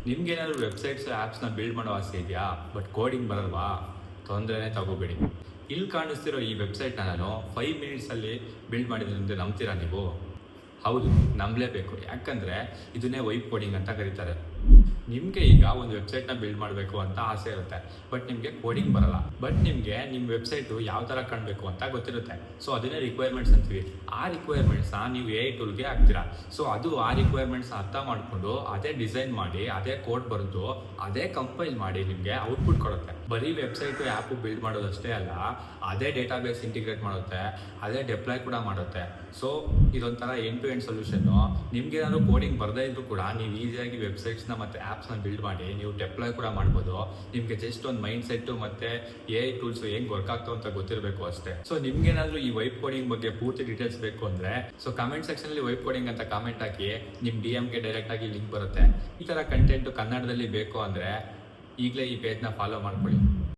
ನಿಮ್ಗೇನಾದ್ರು websites ಆ್ಯಪ್ಸ್ನ build ಮಾಡೋ ಆಸೆ ಇದೆಯಾ, ಬಟ್ ಕೋಡಿಂಗ್ ಬರಲ್ವಾ? ತೊಂದರೆನೇ ತಗೋಬೇಡಿ. ಇಲ್ಲಿ ಕಾಣಿಸ್ತಿರೋ ಈ ವೆಬ್ಸೈಟ್ನ ನಾನು 5 ಮಿನಿಟ್ಸಲ್ಲಿ ಬಿಲ್ಡ್ ಮಾಡಿದ್ದೀನಿ ಅಂತ ನಂಬ್ತೀರಾ ನೀವು? ಹೌದು, ನಂಬಲೇಬೇಕು. ಯಾಕಂದರೆ ಇದನ್ನೇ ವೈಬ್ ಕೋಡಿಂಗ್ ಅಂತ ಕರೀತಾರೆ. ನಿಮಗೆ ಈಗ ಒಂದು ವೆಬ್ಸೈಟ್ನ ಬಿಲ್ಡ್ ಮಾಡಬೇಕು ಅಂತ ಆಸೆ ಇರುತ್ತೆ, ಬಟ್ ನಿಮಗೆ ಕೋಡಿಂಗ್ ಬರಲ್ಲ. ಬಟ್ ನಿಮಗೆ ನಿಮ್ಮ ವೆಬ್ಸೈಟು ಯಾವ ಥರ ಕಾಣಬೇಕು ಅಂತ ಗೊತ್ತಿರುತ್ತೆ. ಸೊ ಅದನ್ನೇ ರಿಕ್ವೈರ್ಮೆಂಟ್ಸ್ ಅಂತೀವಿ. ಆ ರಿಕ್ವೈರ್ಮೆಂಟ್ಸ್ನ ನೀವು AI ಟೂಲ್ಗೆ ಹಾಕ್ತೀರಾ. ಸೊ ಅದು ಆ ರಿಕ್ವೈರ್ಮೆಂಟ್ಸ್ನ ಅರ್ಥ ಮಾಡಿಕೊಂಡು ಅದೇ ಡಿಸೈನ್ ಮಾಡಿ, ಅದೇ ಕೋಡ್ ಬರೆದು, ಅದೇ ಕಂಪೈಲ್ ಮಾಡಿ ನಿಮಗೆ ಔಟ್ಪುಟ್ ಕೊಡುತ್ತೆ. ಬರೀ ವೆಬ್ಸೈಟು ಆ್ಯಪು ಬಿಲ್ಡ್ ಮಾಡೋದಷ್ಟೇ ಅಲ್ಲ, ಅದೇ ಡೇಟಾಬೇಸ್ ಇಂಟಿಗ್ರೇಟ್ ಮಾಡುತ್ತೆ, ಅದೇ ಡೆಪ್ಲಾಯ್ ಕೂಡ ಮಾಡುತ್ತೆ. ಸೊ ಇದೊಂಥರ ಎಂಡ್ ಟು ಎಂಡ್ ಸೊಲ್ಯೂಷನ್ನು. ನಿಮ್ಗೇನಾದ್ರು ಕೋಡಿಂಗ್ ಬರದೇ ಇದ್ರೂ ಕೂಡ ನೀವು ಈಸಿಯಾಗಿ ವೆಬ್ಸೈಟ್ಸ್ನ ಮತ್ತು ಆ್ಯಪ್ಸ್ನ ಬಿಲ್ಡ್ ಮಾಡಿ ನೀವು ಡೆಪ್ಲಾಯ್ ಕೂಡ ಮಾಡ್ಬೋದು. ನಿಮಗೆ ಜಸ್ಟ್ ಒಂದು ಮೈಂಡ್ ಸೆಟ್ಟು ಮತ್ತು AI ಟೂಲ್ಸು ಹೆಂಗೆ ವರ್ಕ್ ಆಗ್ತಾವೆ ಅಂತ ಗೊತ್ತಿರಬೇಕು ಅಷ್ಟೇ. ಸೊ ನಿಮ್ಗೇನಾದರೂ ಈ ವೈಬ್ ಕೋಡಿಂಗ್ ಬಗ್ಗೆ ಪೂರ್ತಿ ಡೀಟೇಲ್ಸ್ ಬೇಕು ಅಂದರೆ ಕಮೆಂಟ್ ಸೆಕ್ಷನಲ್ಲಿ ವೈಬ್ ಕೋಡಿಂಗ್ ಅಂತ ಕಾಮೆಂಟ್ ಹಾಕಿ, ನಿಮ್ಮ DMಗೆ ಡೈರೆಕ್ಟಾಗಿ ಲಿಂಕ್ ಬರುತ್ತೆ. ಈ ಥರ ಕಂಟೆಂಟು ಕನ್ನಡದಲ್ಲಿ ಬೇಕು ಅಂದರೆ ಈಗಲೇ ಈ ಪೇಜ್ನ ಫಾಲೋ ಮಾಡ್ಕೊಳ್ಳಿ.